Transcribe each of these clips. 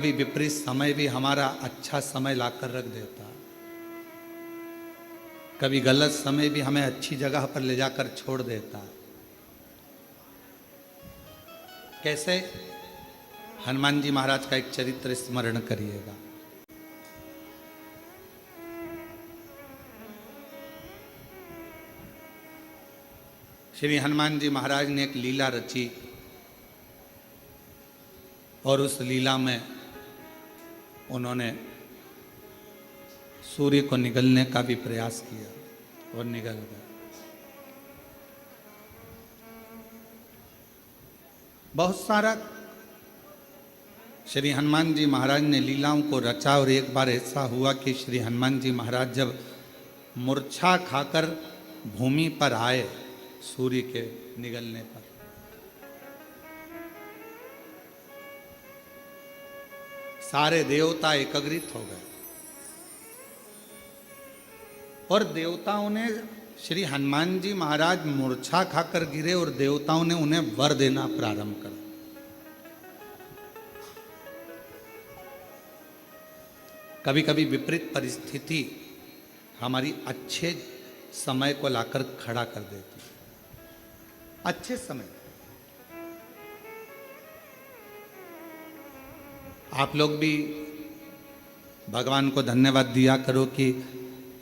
कभी विपरीत समय भी हमारा अच्छा समय लाकर रख देता, कभी गलत समय भी हमें अच्छी जगह पर ले जाकर छोड़ देता। कैसे? हनुमान जी महाराज का एक चरित्र स्मरण करिएगा। श्री हनुमान जी महाराज ने एक लीला रची और उस लीला में उन्होंने सूर्य को निगलने का भी प्रयास किया और निगल गया। बहुत सारा श्री हनुमान जी महाराज ने लीलाओं को रचा और एक बार ऐसा हुआ कि श्री हनुमान जी महाराज जब मूर्छा खाकर भूमि पर आए सूर्य के निगलने पर, सारे देवता एकत्रित हो गए और देवताओं ने श्री हनुमान जी महाराज मूर्छा खाकर गिरे और देवताओं ने उन्हें वर देना प्रारंभ कर। कभी कभी विपरीत परिस्थिति हमारी अच्छे समय को लाकर खड़ा कर देती है। अच्छे समय आप लोग भी भगवान को धन्यवाद दिया करो कि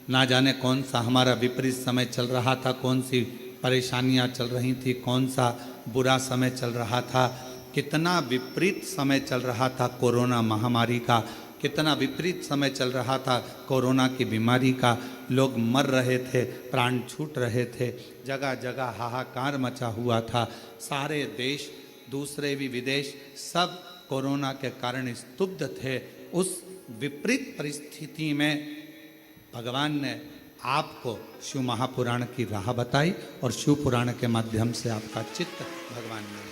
ना जाने कौन सा हमारा विपरीत समय चल रहा था, कौन सी परेशानियां चल रही थी, कौन सा बुरा समय चल रहा था, कितना विपरीत समय चल रहा था कोरोना महामारी का, कितना विपरीत समय चल रहा था कोरोना की बीमारी का। लोग मर रहे थे, प्राण छूट रहे थे, जगह जगह हाहाकार मचा हुआ था। सारे देश, दूसरे भी विदेश, सब कोरोना के कारण स्तब्ध थे। उस विपरीत परिस्थिति में भगवान ने आपको शिव महापुराण की राह बताई और शिव पुराण के माध्यम से आपका चित्त भगवान ने।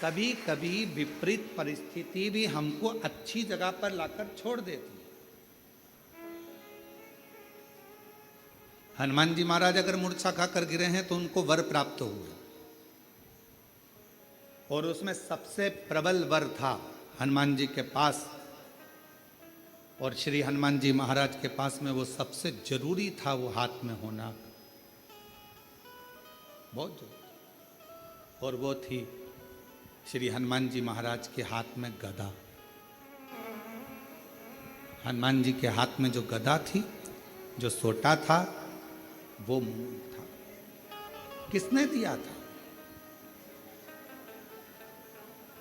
कभी कभी विपरीत परिस्थिति भी हमको अच्छी जगह पर लाकर छोड़ देती है। हनुमान जी महाराज अगर मूर्छा खाकर गिरे हैं तो उनको वर प्राप्त हुए और उसमें सबसे प्रबल वर था हनुमान जी के पास, और श्री हनुमान जी महाराज के पास में वो सबसे जरूरी था, वो हाथ में होना बहुत जरूरी। और वो थी श्री हनुमान जी महाराज के हाथ में गदा। हनुमान जी के हाथ में जो गदा थी, जो सोटा था, वो मूल था। किसने दिया था?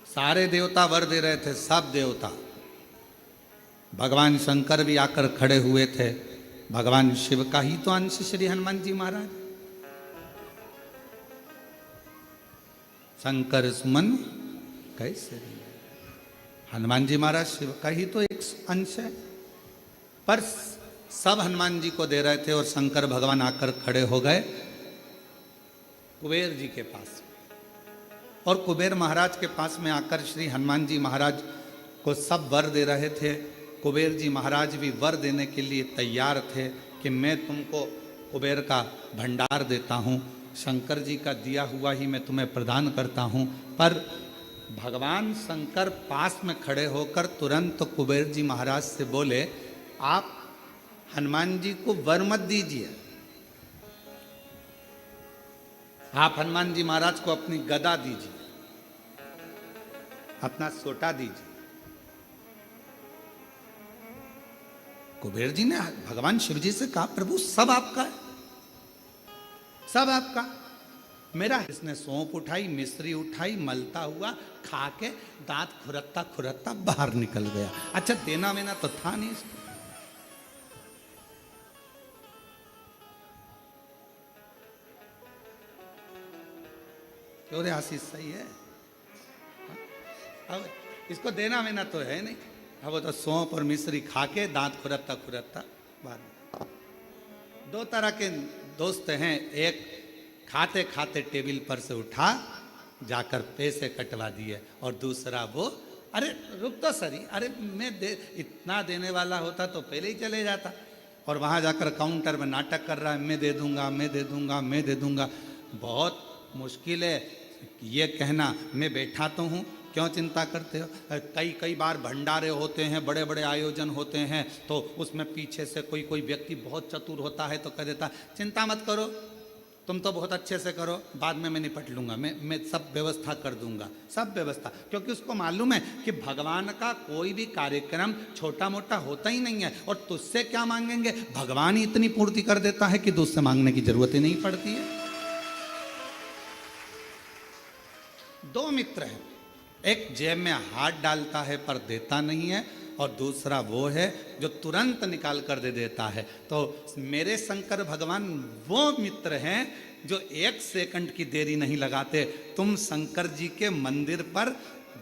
सारे देवता वर दे रहे थे, सब देवता। भगवान शंकर भी आकर खड़े हुए थे। भगवान शिव का ही तो अंश श्री हनुमान जी महाराज। शंकर सुमन कैसे? हनुमान जी महाराज शिव का ही तो एक अंश है। पर सब हनुमान जी को दे रहे थे और शंकर भगवान आकर खड़े हो गए कुबेर जी के पास, और कुबेर महाराज के पास में आकर श्री हनुमान जी महाराज को सब वर दे रहे थे। कुबेर जी महाराज भी वर देने के लिए तैयार थे कि मैं तुमको कुबेर का भंडार देता हूँ, शंकर जी का दिया हुआ ही मैं तुम्हें प्रदान करता हूँ। पर भगवान शंकर पास में खड़े होकर तुरंत कुबेर जी महाराज से बोले, आप हनुमान जी को वर मत दीजिए, आप हनुमान जी महाराज को अपनी गदा दीजिए, अपना सोटा दीजिए। कुबेर जी ने भगवान शिव जी से कहा, प्रभु सब आपका है, सब आपका। मेरा इसने सौंप उठाई, मिश्री उठाई, मलता हुआ खा के दांत खुरत्ता खुरत्ता बाहर निकल गया। अच्छा, देना वेना तो था नहीं इसको। क्यों रे आशीष, सही है? अब इसको देना वेना तो है नहीं। अब वो तो सौंप और मिश्री खा के दांत खुरत्ता खुरत्ता बाहर। दो तरह के दोस्त हैं, एक खाते खाते टेबल पर से उठा जाकर पैसे कटवा दिए, और दूसरा वो, अरे रुक तो सरी, अरे इतना देने वाला होता तो पहले ही चले जाता, और वहाँ जाकर काउंटर में नाटक कर रहा है, मैं दे दूंगा, मैं दे दूंगा, मैं दे दूंगा। बहुत मुश्किल है ये कहना, मैं बैठा तो हूँ क्यों चिंता करते हो? कई कई बार भंडारे होते हैं, बड़े बड़े आयोजन होते हैं, तो उसमें पीछे से कोई कोई व्यक्ति बहुत चतुर होता है तो कह देता चिंता मत करो, तुम तो बहुत अच्छे से करो, बाद में मैं निपट लूंगा, मैं सब व्यवस्था कर दूंगा, सब व्यवस्था। क्योंकि उसको मालूम है कि भगवान का कोई भी कार्यक्रम छोटा मोटा होता ही नहीं है, और तुझसे क्या मांगेंगे, भगवान ही इतनी पूर्ति कर देता है कि तुझसे मांगने की जरूरत ही नहीं पड़ती है। दो मित्र हैं, एक जेब में हाथ डालता है पर देता नहीं है, और दूसरा वो है जो तुरंत निकाल कर दे देता है। तो मेरे शंकर भगवान वो मित्र हैं जो एक सेकंड की देरी नहीं लगाते। तुम शंकर जी के मंदिर पर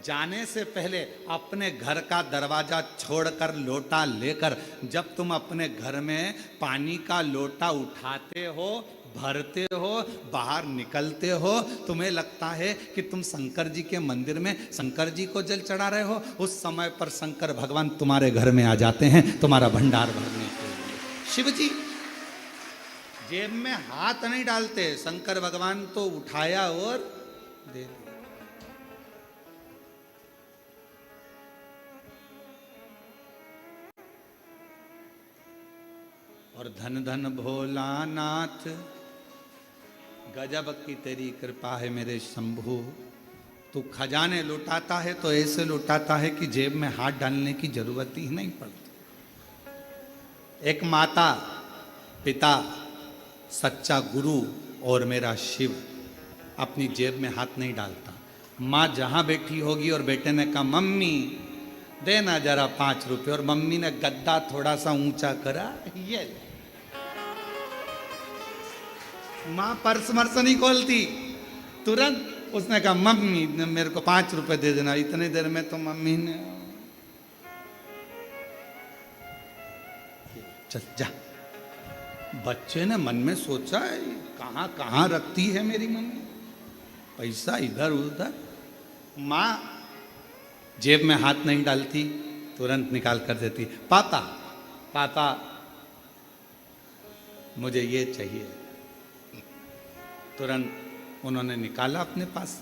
जाने से पहले अपने घर का दरवाजा छोड़कर लोटा लेकर जब तुम अपने घर में पानी का लोटा उठाते हो, भरते हो, बाहर निकलते हो, तुम्हें लगता है कि तुम शंकर जी के मंदिर में शंकर जी को जल चढ़ा रहे हो, उस समय पर शंकर भगवान तुम्हारे घर में आ जाते हैं तुम्हारा भंडार भरने के लिए। शिव जी जेब में हाथ नहीं डालते, शंकर भगवान तो उठाया और दे दिया। और धन धन भोलानाथ, गजब की तेरी कृपा है मेरे शंभू। तू खजाने लुटाता है तो ऐसे लुटाता है कि जेब में हाथ डालने की जरूरत ही नहीं पड़ती। एक माता, पिता, सच्चा गुरु और मेरा शिव अपनी जेब में हाथ नहीं डालता। माँ जहां बैठी होगी और बेटे ने कहा मम्मी देना जरा 5 रुपए, और मम्मी ने गद्दा थोड़ा सा ऊंचा करा, ये माँ पर्स मर्स नहीं खोलती, तुरंत उसने कहा मम्मी मेरे को 5 रुपए दे देना। इतनी देर में तो मम्मी ने चल जा। बच्चे ने मन में सोचा कहाँ कहाँ रखती है मेरी मम्मी पैसा, इधर उधर। माँ जेब में हाथ नहीं डालती, तुरंत निकाल कर देती। पापा पापा मुझे ये चाहिए, तुरंत उन्होंने निकाला अपने पास।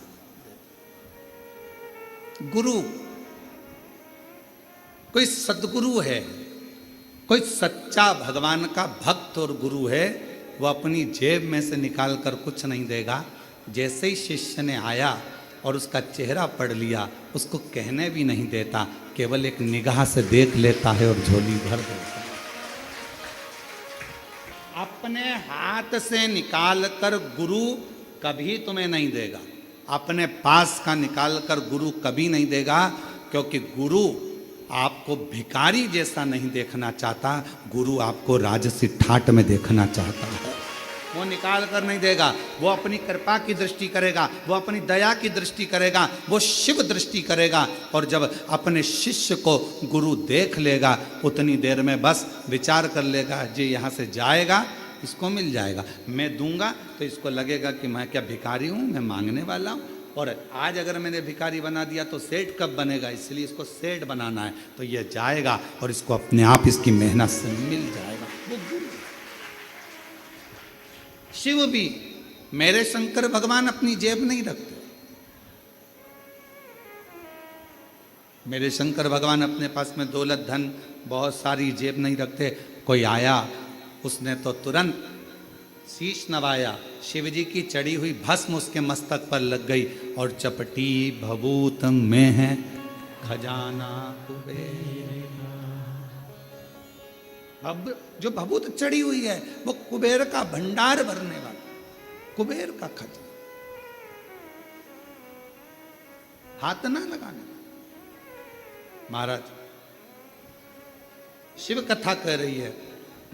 गुरु, कोई सदगुरु है, कोई सच्चा भगवान का भक्त और गुरु है, वो अपनी जेब में से निकाल कर कुछ नहीं देगा। जैसे ही शिष्य ने आया और उसका चेहरा पढ़ लिया, उसको कहने भी नहीं देता, केवल एक निगाह से देख लेता है और झोली भर देता है। अपने हाथ से निकाल कर गुरु कभी तुम्हें नहीं देगा, अपने पास का निकाल कर गुरु कभी नहीं देगा, क्योंकि गुरु आपको भिखारी जैसा नहीं देखना चाहता, गुरु आपको राजसी ठाट में देखना चाहता है। वो निकाल कर नहीं देगा, वो अपनी कृपा की दृष्टि करेगा, वो अपनी दया की दृष्टि करेगा, वो शिव दृष्टि करेगा। और जब अपने शिष्य को गुरु देख लेगा, उतनी देर में बस विचार कर लेगा जी यहाँ से जाएगा, इसको मिल जाएगा, मैं दूंगा तो इसको लगेगा कि मैं क्या भिखारी हूँ, मैं मांगने वाला हूँ। और आज अगर मैंने भिखारी बना दिया तो सेठ कब बनेगा, इसलिए इसको सेठ बनाना है, तो ये जाएगा और इसको अपने आप इसकी मेहनत से मिल जाएगा। वो गुरु। शिव भी, मेरे शंकर भगवान अपनी जेब नहीं रखते। मेरे शंकर भगवान अपने पास में दौलत धन बहुत सारी जेब नहीं रखते। कोई आया, उसने तो तुरंत शीश नवाया, शिव जी की चढ़ी हुई भस्म उसके मस्तक पर लग गई, और चपटी भभूत में है खजाना कुबेर। अब जो भभूत चढ़ी हुई है वो कुबेर का भंडार भरने वाला, कुबेर का खजाना, हाथ ना लगाने वाला। महाराज शिव कथा कह रही है,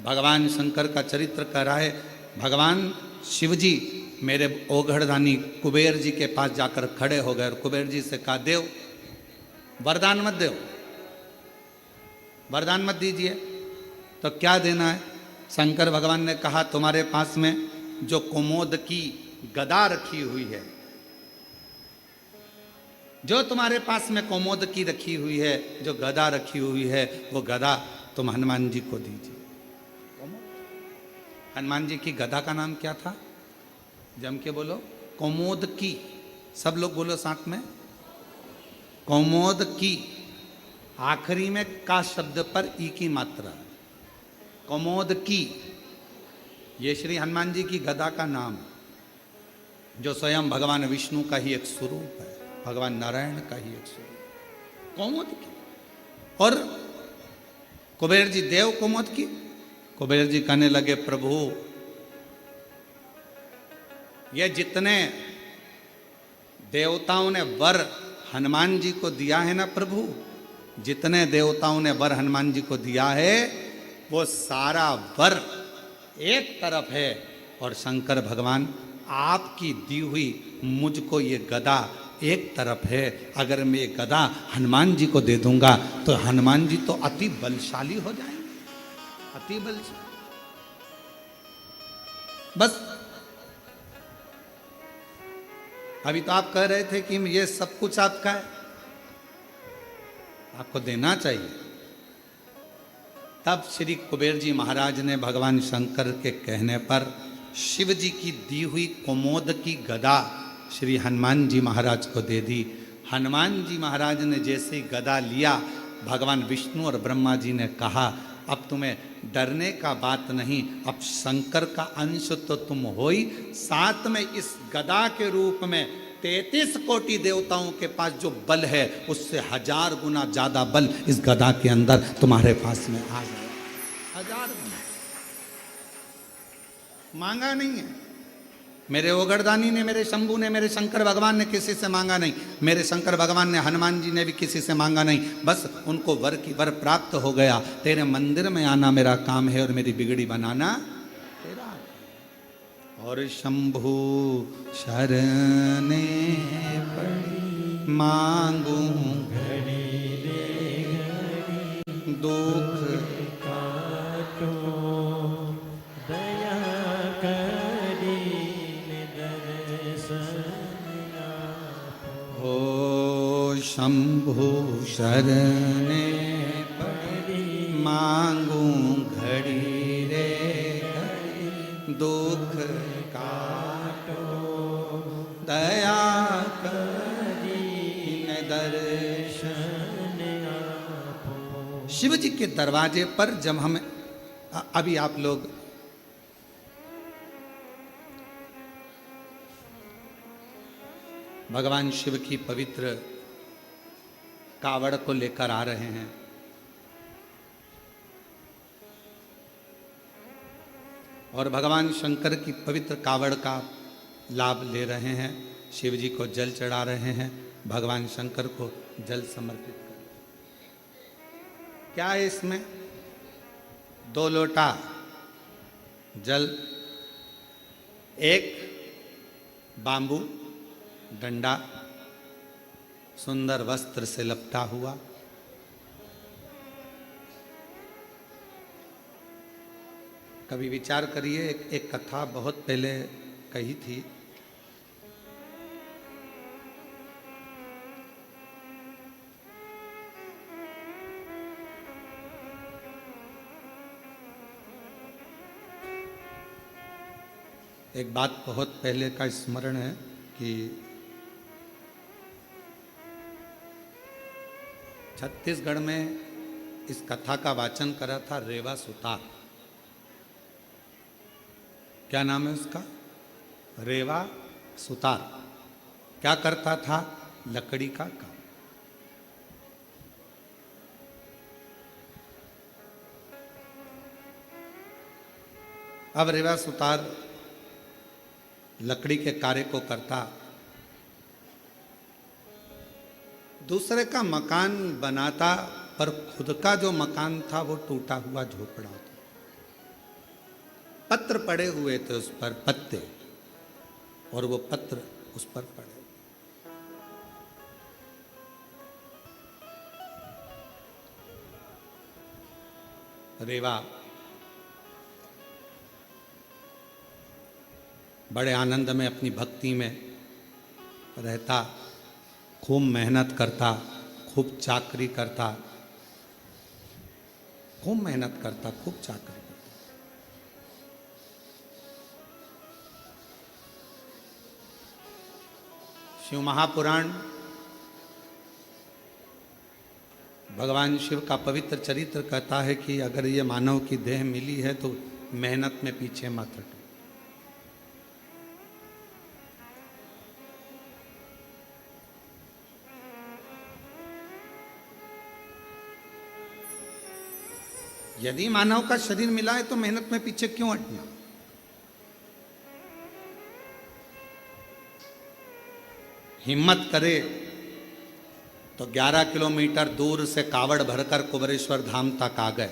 भगवान शंकर का चरित्र कह रहा है। भगवान शिव जी मेरे ओघड़दानी कुबेर जी के पास जाकर खड़े हो गए और कुबेर जी से कहा देव वरदान मत दो, वरदान मत दीजिए। तो क्या देना है? शंकर भगवान ने कहा तुम्हारे पास में जो कुमोद की गदा रखी हुई है, जो तुम्हारे पास में कुमोद की रखी हुई है, जो गदा रखी हुई है, वो गदा तुम हनुमान जी को दीजिए। हनुमान जी की गदा का नाम क्या था? जम के बोलो। कुमोद की, सब लोग बोलो साथ में। कौमोद की, आखिरी में का शब्द पर ई की मात्रा। कौमोद की, ये श्री हनुमान जी की गदा का नाम है, जो स्वयं भगवान विष्णु का ही एक स्वरूप है, भगवान नारायण का ही एक स्वरूप। कौमोद की। और कुबेर जी देव कौमोद की। कुबेर जी कहने लगे, प्रभु ये जितने देवताओं ने वर हनुमान जी को दिया है ना प्रभु, जितने देवताओं ने वर हनुमान जी को दिया है, वो सारा वर एक तरफ है, और शंकर भगवान आपकी दी हुई मुझको ये गदा एक तरफ है। अगर मैं ये गदा हनुमान जी को दे दूंगा तो हनुमान जी तो अति बलशाली हो जाएंगे, अति बलशाली। बस अभी तो आप कह रहे थे कि ये सब कुछ आपका है, आपको देना चाहिए। तब श्री कुबेर जी महाराज ने भगवान शंकर के कहने पर शिव जी की दी हुई कुमोद की गदा श्री हनुमान जी महाराज को दे दी। हनुमान जी महाराज ने जैसे ही गदा लिया, भगवान विष्णु और ब्रह्मा जी ने कहा, अब तुम्हें डरने का बात नहीं, अब शंकर का अंश तो तुम हो ही, साथ में इस गदा के रूप में 33 कोटि देवताओं के पास जो बल है, उससे 1000 गुना ज्यादा बल इस गदा के अंदर तुम्हारे पास में आ गया। 1000 गुना मांगा नहीं है। मेरे ओगरदानी ने, मेरे शंभू ने, मेरे शंकर भगवान ने किसी से मांगा नहीं। मेरे शंकर भगवान ने, हनुमान जी ने भी किसी से मांगा नहीं। बस उनको वर की वर प्राप्त हो गया। तेरे मंदिर में आना मेरा काम है और मेरी बिगड़ी बनाना तेरा। और शंभू शरणे पड़ी मांगू दुख काटो दया करी दर्शन आपो। ओ शंभु शरणे पड़ी मांगू घड़ी रे घड़ी, दुख काटो दया करी दर्शन आपो। शिव जी के दरवाजे पर जब हम अभी आप लोग भगवान शिव की पवित्र कावड़ को लेकर आ रहे हैं, और भगवान शंकर की पवित्र कावड़ का लाभ ले रहे हैं। शिव जी को जल चढ़ा रहे हैं, भगवान शंकर को जल समर्पित कर। क्या है इसमें? 2 लोटा जल, एक बांबू डंडा सुंदर वस्त्र से लपटा हुआ, कभी विचार करिए। एक कथा बहुत पहले कही थी। एक बात बहुत पहले का स्मरण है कि छत्तीसगढ़ में इस कथा का वाचन करा था रेवा सुतार। क्या नाम है उसका? रेवा सुतार। क्या करता था? लकड़ी का काम। अब रेवा सुतार लकड़ी के कार्य को करता, दूसरे का मकान बनाता, पर खुद का जो मकान था वो टूटा हुआ झोपड़ा था। पत्र पड़े हुए थे उस पर, पत्ते, और वो पत्र उस पर पड़े। रेवा बड़े आनंद में अपनी भक्ति में रहता, खूब मेहनत करता, खूब चाकरी करता, खूब मेहनत करता, खूब चाकरी करता। शिव महापुराण भगवान शिव का पवित्र चरित्र कहता है कि अगर ये मानव की देह मिली है तो मेहनत में पीछे मत हटो। यदि मानव का शरीर मिला है तो मेहनत में पीछे क्यों हटना। हिम्मत करे तो 11 किलोमीटर दूर से कावड़ भरकर कुबेरेश्वर धाम तक आ गए।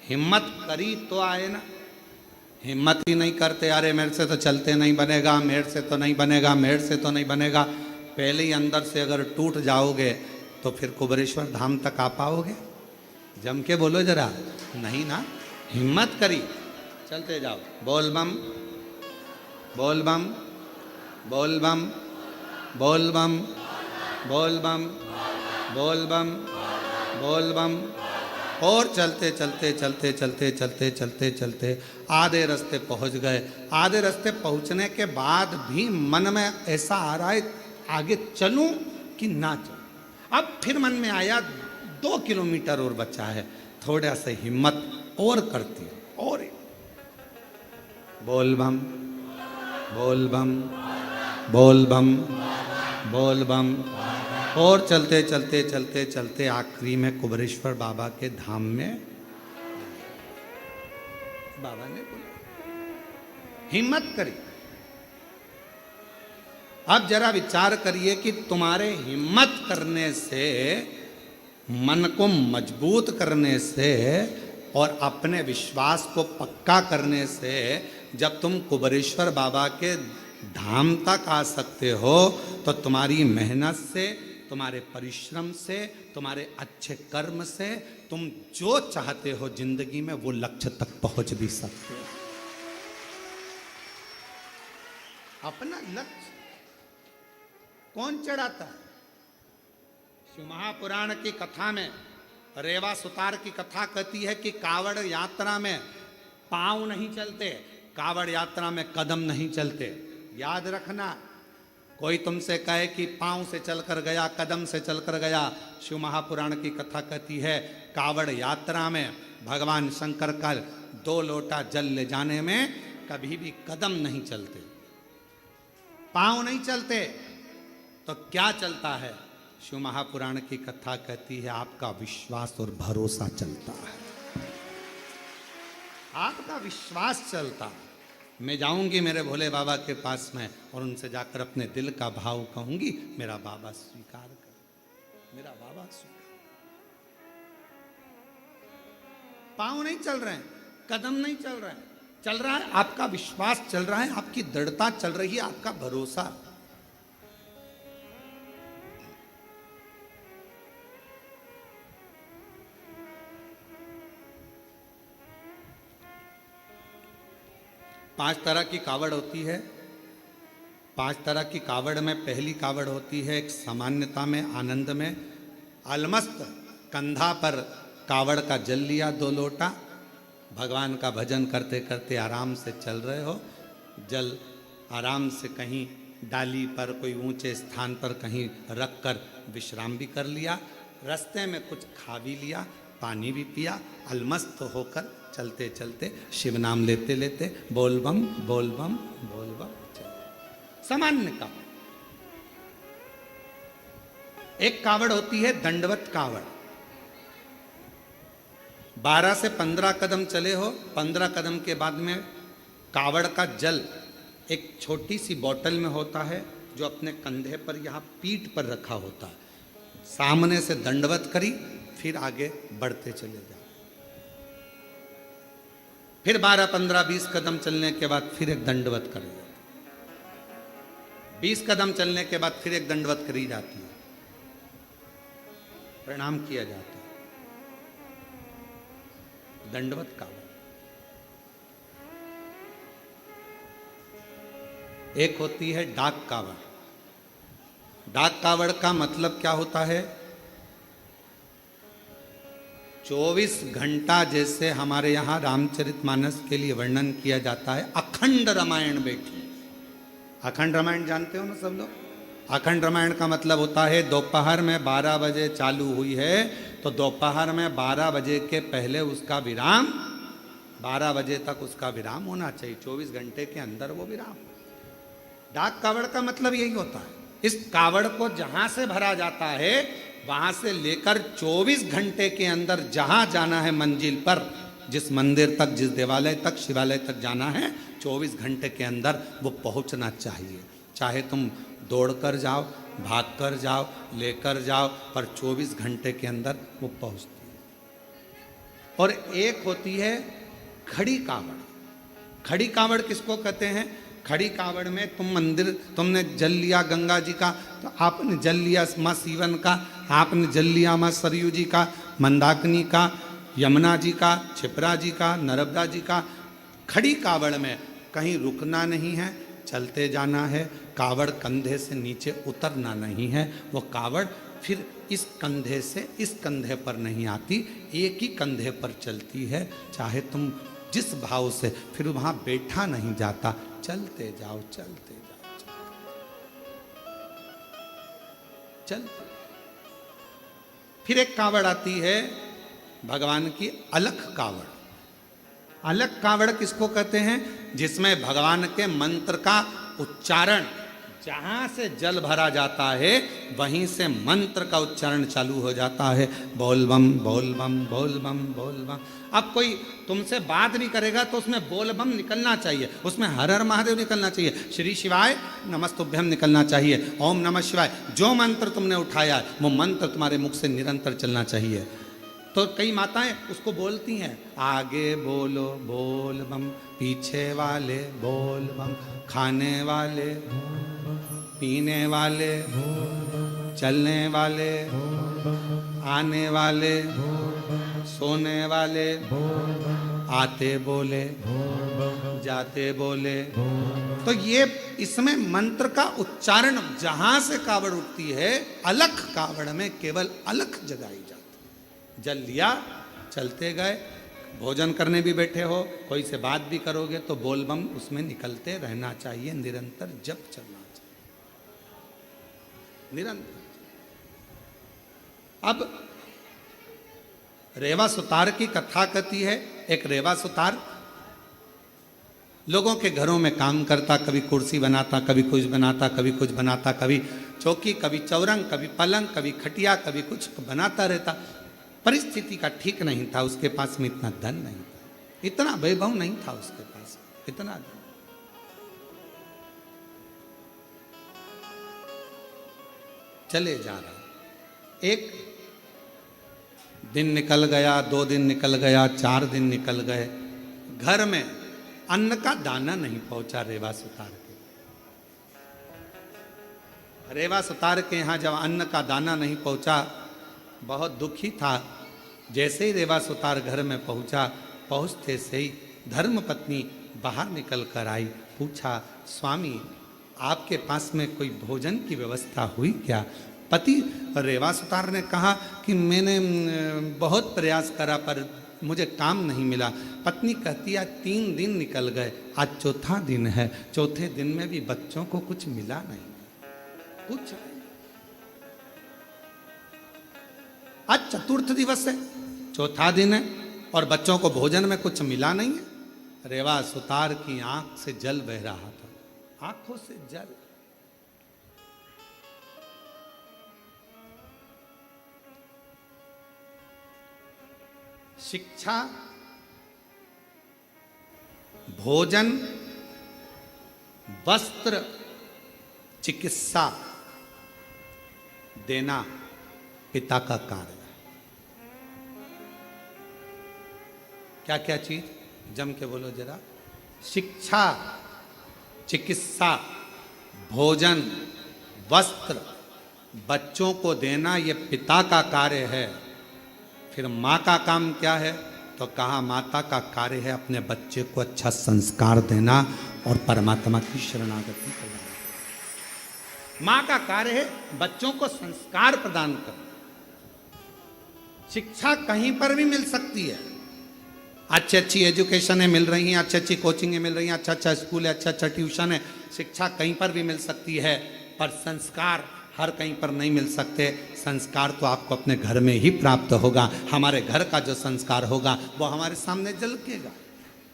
हिम्मत करी तो आए ना। हिम्मत ही नहीं करते, अरे मेरे से तो चलते नहीं बनेगा, मेरे से तो नहीं बनेगा, मेरे से तो नहीं बनेगा। पहले ही अंदर से अगर टूट जाओगे तो फिर कुबेरेश्वर धाम तक आ पाओगे? जम के बोलो जरा, नहीं ना। हिम्मत करी, चलते जाओ। बोल बम बोल बम बोल बम बोल बम बोल बम बोल बम बोल बम। और चलते चलते चलते चलते चलते चलते चलते आधे रास्ते पहुंच गए। आधे रास्ते पहुंचने के बाद भी मन में ऐसा आ रहा है आगे चलूं कि ना चलूं। अब फिर मन में आया 2 किलोमीटर और बचा है, थोड़ा सा हिम्मत और करती हूं। और बोल बम बोल बम बोल बम बोल बम। और चलते चलते चलते चलते आखिरी में कुबेरेश्वर बाबा के धाम में बाबा ने बोला हिम्मत करी। अब जरा विचार करिए कि तुम्हारे हिम्मत करने से, मन को मजबूत करने से और अपने विश्वास को पक्का करने से जब तुम कुबेरेश्वर बाबा के धाम तक आ सकते हो तो तुम्हारी मेहनत से, तुम्हारे परिश्रम से, तुम्हारे अच्छे कर्म से तुम जो चाहते हो जिंदगी में वो लक्ष्य तक पहुंच भी सकते हो। अपना लक्ष्य कौन चढ़ाता है? शिव महापुराण की कथा में रेवा सुतार की कथा कहती है कि कावड़ यात्रा में पांव नहीं चलते, कावड़ यात्रा में कदम नहीं चलते। याद रखना, कोई तुमसे कहे कि पांव से चलकर गया, कदम से चलकर गया, शिव महापुराण की कथा कहती है कावड़ यात्रा में भगवान शंकर का 2 लोटा जल ले जाने में कभी भी कदम नहीं चलते, पांव नहीं चलते। तो क्या चलता है? शिव महापुराण की कथा कहती है आपका विश्वास और भरोसा चलता है, आपका विश्वास चलता है। मैं जाऊंगी मेरे भोले बाबा के पास में और उनसे जाकर अपने दिल का भाव कहूंगी, मेरा बाबा स्वीकार कर, मेरा बाबा स्वीकार। पांव नहीं चल रहे हैं, कदम नहीं चल रहे हैं, चल रहा है आपका विश्वास, चल रहा है आपकी दृढ़ता, चल रही है आपका भरोसा। पांच तरह की कावड़ होती है। 5 तरह की कावड़ में पहली कावड़ होती है एक सामान्यता में, आनंद में, अलमस्त कंधा पर कावड़ का जल लिया 2 लोटा, भगवान का भजन करते करते आराम से चल रहे हो, जल आराम से कहीं डाली पर, कोई ऊंचे स्थान पर कहीं रख कर विश्राम भी कर लिया, रास्ते में कुछ खा भी लिया, पानी भी पिया, अलमस्त होकर चलते चलते शिव नाम लेते लेते बोल बम बोल बम बोल बम चलते। सामान्य कावड़। एक कावड़ होती है दंडवत कावड़। 12 से 15 कदम चले हो, 15 कदम के बाद में कावड़ का जल एक छोटी सी बोतल में होता है जो अपने कंधे पर यहाँ पीठ पर रखा होता है। सामने से दंडवत करी, फिर आगे बढ़ते चले जाओ। फिर 12, 15, 20 कदम चलने के बाद फिर एक दंडवत करी जाती, 20 कदम चलने के बाद फिर एक दंडवत करी जाती है, प्रणाम किया जाता है। दंडवत कावड़। एक होती है डाक कावड़। डाक कावड़ का मतलब क्या होता है? 24 घंटा जैसे हमारे यहाँ रामचरितमानस के लिए वर्णन किया जाता है, अखंड रामायण बैठी। अखंड रामायण जानते हो ना सब लोग? अखंड रामायण का मतलब होता है दोपहर में 12 बजे चालू हुई है तो तो दोपहर में 12 बजे के पहले उसका विराम, 12 बजे तक उसका विराम होना चाहिए, 24 घंटे के अंदर वो विराम। डाक कावड़ का मतलब यही होता है। इस कावड़ को जहां से भरा जाता है वहां से लेकर 24 घंटे के अंदर जहां जाना है मंजिल पर, जिस मंदिर तक, जिस देवालय तक, शिवालय तक जाना है, 24 घंटे के अंदर वो पहुंचना चाहिए। चाहे तुम दौड़कर जाओ, भागकर जाओ, लेकर जाओ, पर 24 घंटे के अंदर वो पहुंचती है। और एक होती है खड़ी कावड़। खड़ी कावड़ किसको कहते हैं? खड़ी कावड़ में तुम मंदिर, तुमने जल लिया गंगा जी का, तो आपने जल लिया माँ सीवन का, आपने जल लिया माँ सरयू जी का, मंदाकिनी का, यमुना जी का, क्षिप्रा जी का, नर्मदा जी का। खड़ी कावड़ में कहीं रुकना नहीं है, चलते जाना है। कावड़ कंधे से नीचे उतरना नहीं है। वो कावड़ फिर इस कंधे से इस कंधे पर नहीं आती, एक ही कंधे पर चलती है। चाहे तुम जिस भाव से, फिर वहां बैठा नहीं जाता, चलते जाओ, चलते जाओ, चलते। फिर एक कावड़ आती है भगवान की अलख कावड़। अलख कावड़ किसको कहते हैं? जिसमें भगवान के मंत्र का उच्चारण, जहां से जल भरा जाता है वहीं से मंत्र का उच्चारण चालू हो जाता है। बोल बम, बोल बम, बोल बम, बोल बम। अब कोई तुमसे बात नहीं करेगा तो उसमें बोल बम निकलना चाहिए, उसमें हर हर महादेव निकलना चाहिए, श्री शिवाय नमस्तुभ्यम निकलना चाहिए, ओम नमः शिवाय। जो मंत्र तुमने उठाया वो मंत्र तुम्हारे मुख से निरंतर चलना चाहिए। तो कई माताएं उसको बोलती हैं, आगे बोलो बोल बम, पीछे वाले बोल बम, खाने वाले, पीने वाले, चलने वाले, आने वाले, सोने वाले, आते बोले, जाते बोले। तो ये इसमें मंत्र का उच्चारण जहां से कावड़ उठती है, अलख कावड़ में केवल अलख जगाई जाती। जल लिया, चलते गए, भोजन करने भी बैठे हो, कोई से बात भी करोगे तो बोल बम उसमें निकलते रहना चाहिए, निरंतर जप चलना चाहिए, निरंतर। अब रेवा सुतार की कथा कहती है। एक रेवा सुतार लोगों के घरों में काम करता, कभी कुर्सी बनाता, कभी कुछ बनाता, कभी कुछ बनाता, कभी चौकी, कभी चौरंग, कभी पलंग, कभी खटिया, कभी कुछ बनाता रहता। परिस्थिति का ठीक नहीं था, उसके पास में इतना धन नहीं था, इतना वैभव नहीं था उसके पास, इतना धन। चले जा रहा, एक दिन निकल गया, 2 दिन निकल गया, 4 दिन निकल गए, घर में अन्न का दाना नहीं पहुंचा रेवा सुतार के। रेवा सुतार के यहाँ जब अन्न का दाना नहीं पहुंचा, बहुत दुखी था। जैसे ही रेवा सुतार घर में पहुंचा, पहुंचते से ही धर्म पत्नी बाहर निकल कर आई, पूछा, स्वामी आपके पास में कोई भोजन की व्यवस्था हुई क्या? पति रेवा सुतार ने कहा कि मैंने बहुत प्रयास करा पर मुझे काम नहीं मिला। पत्नी कहती है 3 दिन निकल गए, आज चौथा दिन है, चौथे दिन में भी बच्चों को कुछ मिला नहीं, कुछ नहीं। आज चतुर्थ दिवस है, चौथा दिन है और बच्चों को भोजन में कुछ मिला नहीं है। रेवा सुतार की आंख से जल बह रहा था, आंखों से जल। शिक्षा, भोजन, वस्त्र, चिकित्सा देना पिता का कार्य है। क्या क्या चीज? जम के बोलो जरा। शिक्षा, चिकित्सा, भोजन, वस्त्र, बच्चों को देना ये पिता का कार्य है। फिर माँ का काम क्या है? तो कहा माता का कार्य है अपने बच्चे को अच्छा संस्कार देना और परमात्मा की शरणागति करना। माँ का कार्य है बच्चों को संस्कार प्रदान करना। शिक्षा कहीं पर भी मिल सकती है, अच्छी अच्छी एजुकेशन मिल रही हैं, अच्छी अच्छी कोचिंगें मिल रही हैं, अच्छा अच्छा स्कूल है, अच्छा अच्छा ट्यूशन है, शिक्षा कहीं पर भी मिल सकती है, पर संस्कार हर कहीं पर नहीं मिल सकते। संस्कार तो आपको अपने घर में ही प्राप्त होगा। हमारे घर का जो संस्कार होगा वो हमारे सामने झलकेगा।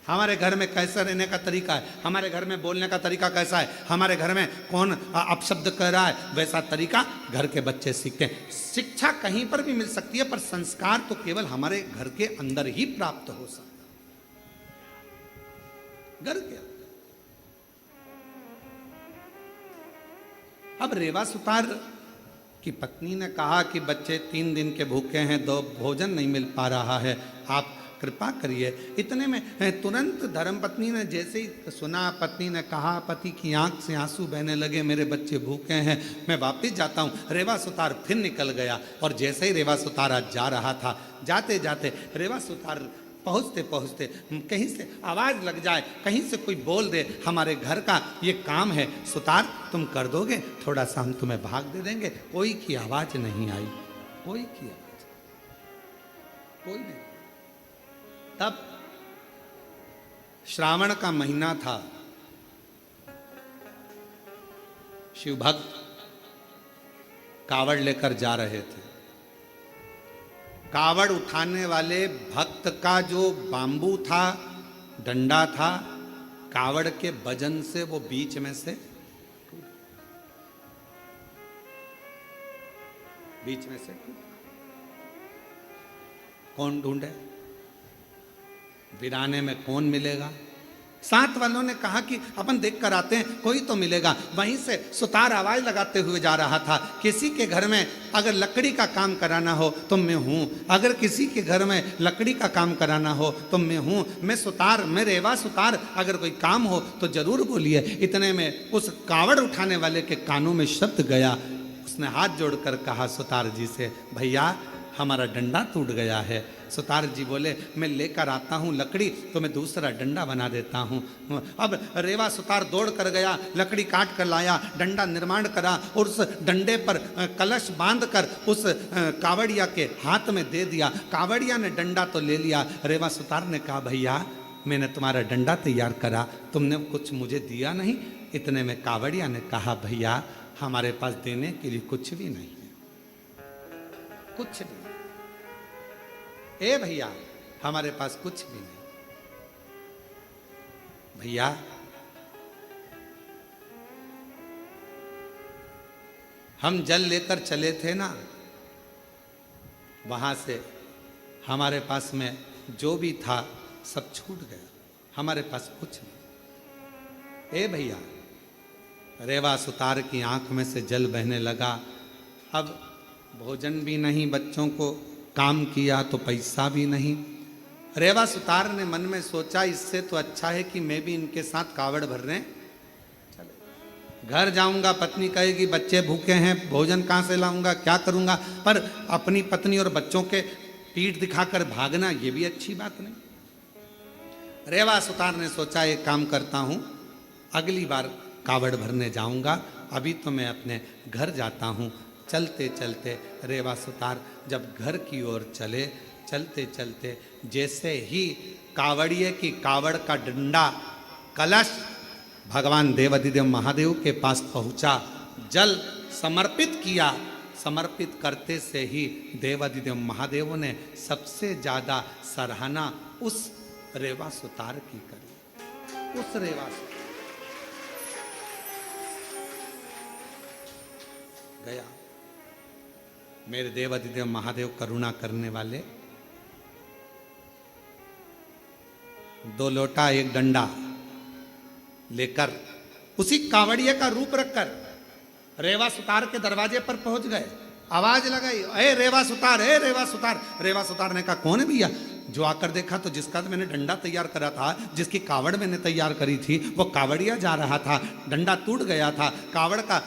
हमारे घर में कैसा रहने का तरीका है, हमारे घर में बोलने का तरीका कैसा है, हमारे घर में कौन अपशब्द कह रहा है, वैसा तरीका घर के बच्चे सीखते हैं। शिक्षा कहीं पर भी मिल सकती है, पर संस्कार तो केवल हमारे घर के अंदर ही प्राप्त हो सकता है, घर के अंदर। अब रेवा सुतार की पत्नी ने कहा कि बच्चे 3 दिन के भूखे हैं, 2 भोजन नहीं मिल पा रहा है, आप कृपा करिए। इतने में तुरंत धर्मपत्नी ने जैसे ही सुना, पत्नी ने कहा, पति की आंख से आंसू बहने लगे, मेरे बच्चे भूखे हैं, मैं वापस जाता हूँ। रेवा सुतार फिर निकल गया और जैसे ही रेवा सुतार आज जा रहा था, जाते जाते रेवा सुतार पहुँचते पहुँचते कहीं से आवाज़ लग जाए, कहीं से कोई बोल दे, हमारे घर का ये काम है सुतार, तुम कर दोगे, थोड़ा सा हम तुम्हें भाग दे देंगे। कोई की आवाज़ नहीं आई, कोई की आवाज़, कोई नहीं। तब श्रावण का महीना था, शिव भक्त कावड़ लेकर जा रहे थे। कावड़ उठाने वाले भक्त का जो बांबू था, डंडा था, कावड़ के वजन से वो बीच में से कौन ढूंढे, वीराने में कौन मिलेगा। साथ वालों ने कहा कि अपन देख कर आते हैं, कोई तो मिलेगा। वहीं से सुतार आवाज लगाते हुए जा रहा था, किसी के घर में अगर लकड़ी का काम कराना हो तो मैं हूँ, अगर किसी के घर में लकड़ी का काम कराना हो तो मैं हूँ, मैं सुतार, मैं रेवा सुतार, अगर कोई काम हो तो जरूर बोलिए। इतने में उस कावड़ उठाने वाले के कानों में शब्द गया, उसने हाथ जोड़कर कहा सुतार जी से, भैया हमारा डंडा टूट गया है। सुतार जी बोले, मैं लेकर आता हूँ लकड़ी तो मैं दूसरा डंडा बना देता हूँ। अब रेवा सुतार दौड़ कर गया, लकड़ी काट कर लाया, डंडा निर्माण करा और उस डंडे पर कलश बांध कर उस कावड़िया के हाथ में दे दिया। कावड़िया ने डंडा तो ले लिया, रेवा सुतार ने कहा, भैया मैंने तुम्हारा डंडा तैयार करा, तुमने कुछ मुझे दिया नहीं। इतने में कावड़िया ने कहा, भैया हमारे पास देने के लिए कुछ भी नहीं है, कुछ भी। ए भैया हमारे पास कुछ भी नहीं। भैया हम जल लेकर चले थे ना, वहां से हमारे पास में जो भी था सब छूट गया, हमारे पास कुछ नहीं। ए भैया, रेवा सुतार की आंख में से जल बहने लगा। अब भोजन भी नहीं, बच्चों को काम किया तो पैसा भी नहीं। रेवा सुतार ने मन में सोचा, इससे तो अच्छा है कि मैं भी इनके साथ कावड़ भरने चले। घर जाऊंगा, पत्नी कहेगी बच्चे भूखे हैं, भोजन कहाँ से लाऊंगा, क्या करूंगा। पर अपनी पत्नी और बच्चों के पीठ दिखाकर भागना, ये भी अच्छी बात नहीं। रेवा सुतार ने सोचा, एक काम करता हूं, अगली बार कावड़ भरने जाऊंगा, अभी तो मैं अपने घर जाता हूं। चलते चलते रेवा सुतार जब घर की ओर चले, चलते चलते जैसे ही कावड़िए की कावड़ का डंडा कलश भगवान देवाधिदेव महादेव के पास पहुंचा, जल समर्पित किया। समर्पित करते से ही देवाधिदेव महादेव ने सबसे ज्यादा सराहना उस रेवा सुतार की करी। उस रेवा गया, मेरे देवाधिदेव महादेव करुणा करने वाले, 2 लोटा 1 डंडा लेकर उसी कावड़िए का रूप रखकर रेवा सुतार के दरवाजे पर पहुंच गए। आवाज लगाई, ए रेवा सुतार, ए रेवा सुतार। रेवा सुतार ने कहा, कौन है भैया? जो आकर देखा तो जिसका तो मैंने डंडा तैयार करा था, जिसकी कावड़ मैंने तैयार करी थी, वो कावड़िया जा रहा था, डंडा टूट गया था, कावड़ का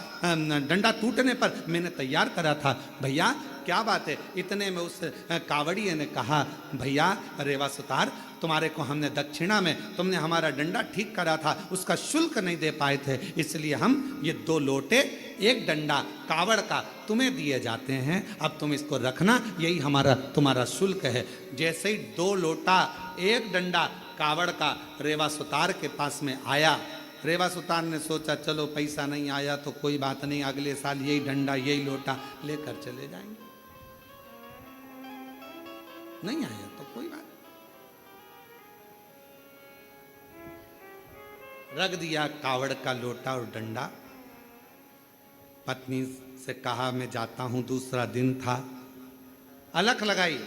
डंडा टूटने पर मैंने तैयार करा था। भैया क्या बात है? इतने में उस कावड़िए ने कहा, भैया रेवा सुतार, तुम्हारे को हमने दक्षिणा में, तुमने हमारा डंडा ठीक करा था, उसका शुल्क नहीं दे पाए थे, इसलिए हम ये 2 लोटे 1 डंडा कावड़ का तुम्हें दिए जाते हैं, अब तुम इसको रखना, यही हमारा तुम्हारा शुल्क है। जैसे ही 2 लोटा 1 डंडा कावड़ का रेवा सुतार के पास में आया, रेवा सुतार ने सोचा चलो पैसा नहीं आया तो कोई बात नहीं, अगले साल यही डंडा यही लोटा लेकर चले जाएंगे, नहीं आया तो कोई बात। रख दिया कावड़ का लोटा और डंडा, पत्नी से कहा मैं जाता हूं, दूसरा दिन था। अलख लगाई,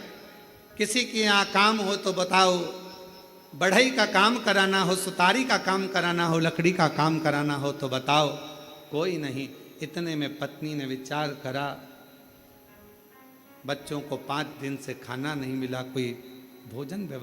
किसी के यहाँ काम हो तो बताओ, बढ़ई का काम कराना हो, सुतारी का काम कराना हो, लकड़ी का काम कराना हो तो बताओ, कोई नहीं। इतने में पत्नी ने विचार करा, बच्चों को 5 दिन से खाना नहीं मिला, कोई भोजन व्यवस्था